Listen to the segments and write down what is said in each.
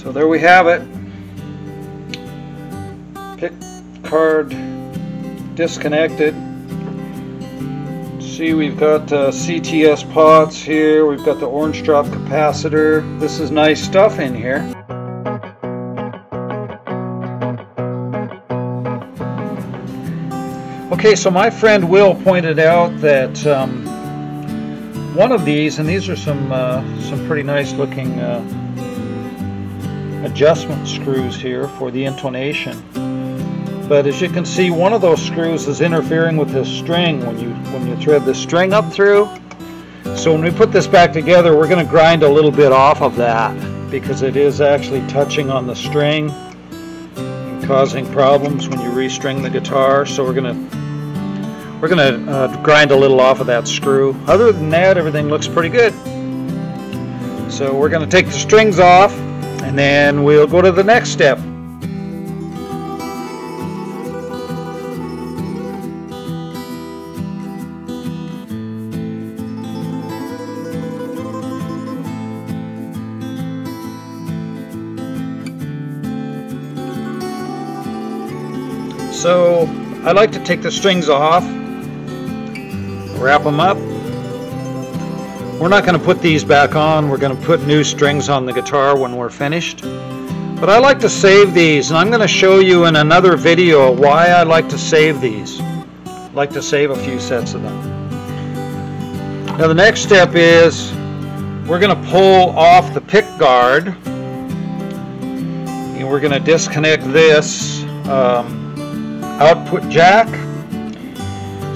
So there we have it. Pickguard disconnected. See, we've got CTS pots here. We've got the orange drop capacitor. This is nice stuff in here. Okay, so my friend Will pointed out that one of these, and these are some pretty nice looking adjustment screws here for the intonation. But as you can see, one of those screws is interfering with this string when you thread the string up through. So when we put this back together, we're going to grind a little bit off of that because it is actually touching on the string and causing problems when you restring the guitar. So we're going to grind a little off of that screw. Other than that, everything looks pretty good. So we're going to take the strings off and then we'll go to the next step. So I like to take the strings off, wrap them up. We're not going to put these back on. We're going to put new strings on the guitar when we're finished. But I like to save these, and I'm going to show you in another video why I like to save these. I like to save a few sets of them. Now the next step is we're going to pull off the pickguard, and we're going to disconnect this output jack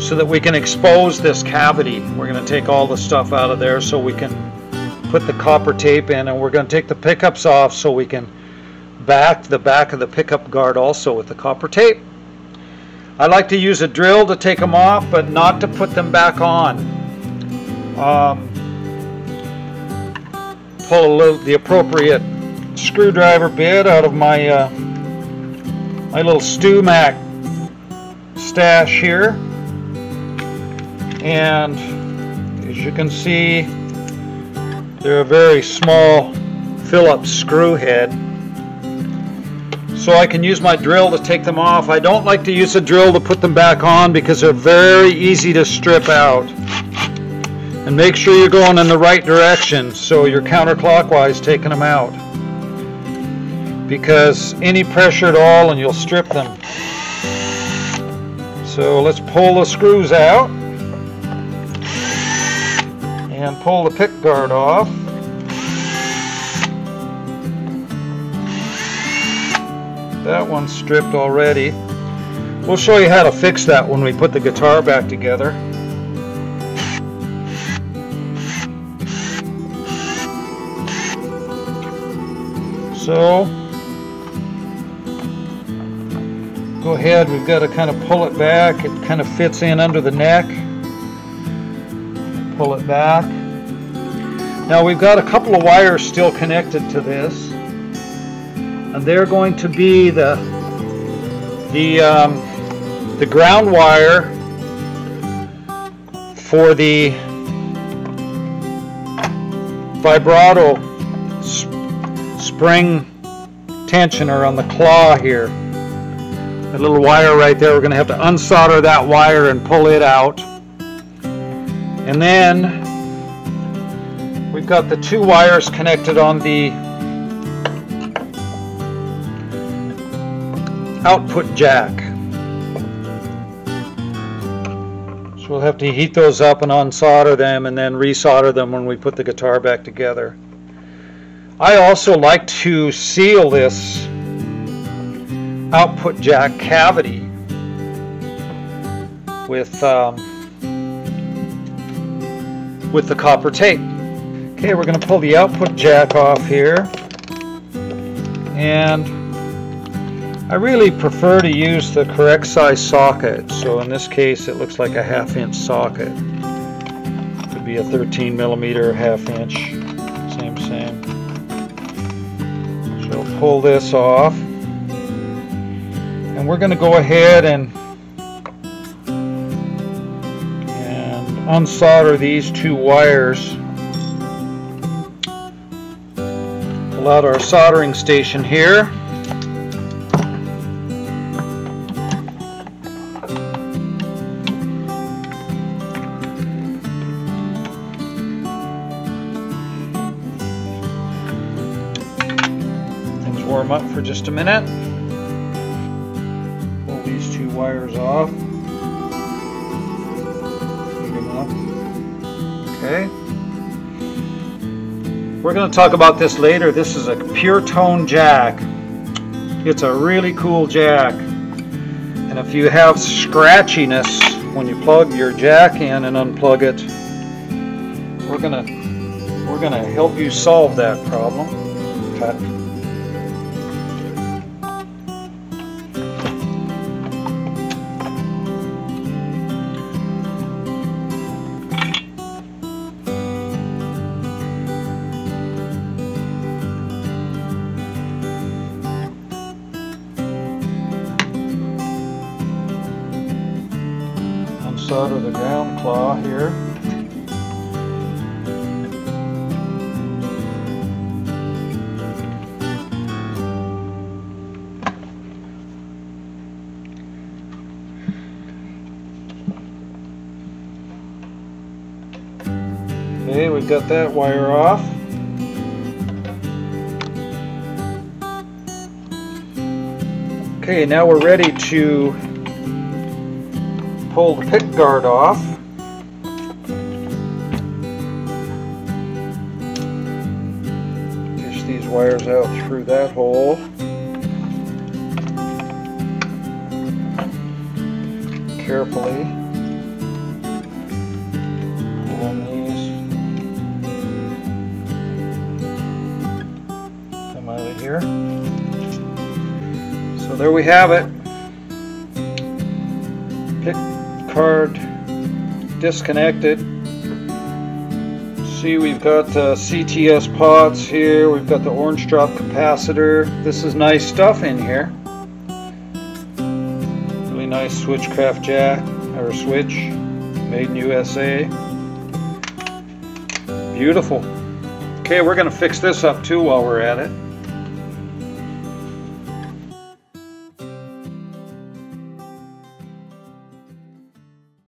so that we can expose this cavity. We're going to take all the stuff out of there so we can put the copper tape in, and we're going to take the pickups off so we can back the back of the pickup guard also with the copper tape. I like to use a drill to take them off, but not to put them back on. Pull the appropriate screwdriver bit out of my my little StewMac stash here, and as you can see, they're a very small Phillips screw head, so I can use my drill to take them off. I don't like to use a drill to put them back on because they're very easy to strip out. And make sure you're going in the right direction, so you're counterclockwise taking them out, because any pressure at all and you'll strip them. So let's pull the screws out and pull the pickguard off. That one's stripped already. We'll show you how to fix that when we put the guitar back together. So go ahead, we've got to kind of pull it back. It kind of fits in under the neck. Pull it back. Now we've got a couple of wires still connected to this, and they're going to be the ground wire for the vibrato spring tensioner on the claw here. That little wire right there, we're going to have to unsolder that wire and pull it out. And then we've got the two wires connected on the output jack. So we'll have to heat those up and unsolder them and then resolder them when we put the guitar back together. I also like to seal this output jack cavity with the copper tape. Okay, we're going to pull the output jack off here, and I really prefer to use the correct size socket. So in this case it looks like a 1/2 inch socket. Could be a 13 millimeter, 1/2 inch, same. So pull this off, and we're going to go ahead and unsolder these two wires pull out our soldering station here. Things warm up for just a minute. Pull these two wires off. Heat them up. Okay. We're going to talk about this later. This is a pure tone jack. It's a really cool jack. And if you have scratchiness when you plug your jack in and unplug it, we're gonna help you solve that problem. Okay. Unsolder the ground claw here. Okay, we've got that wire off. Okay, now we're ready to pull the pickguard off. Push these wires out through that hole. Carefully. Pull on these. Come out of here. So there we have it. Pickguard disconnected. See, we've got CTS pots here. We've got the orange drop capacitor. This is nice stuff in here. Really nice switchcraft jack or switch, made in USA. Beautiful. Okay, we're going to fix this up too while we're at it.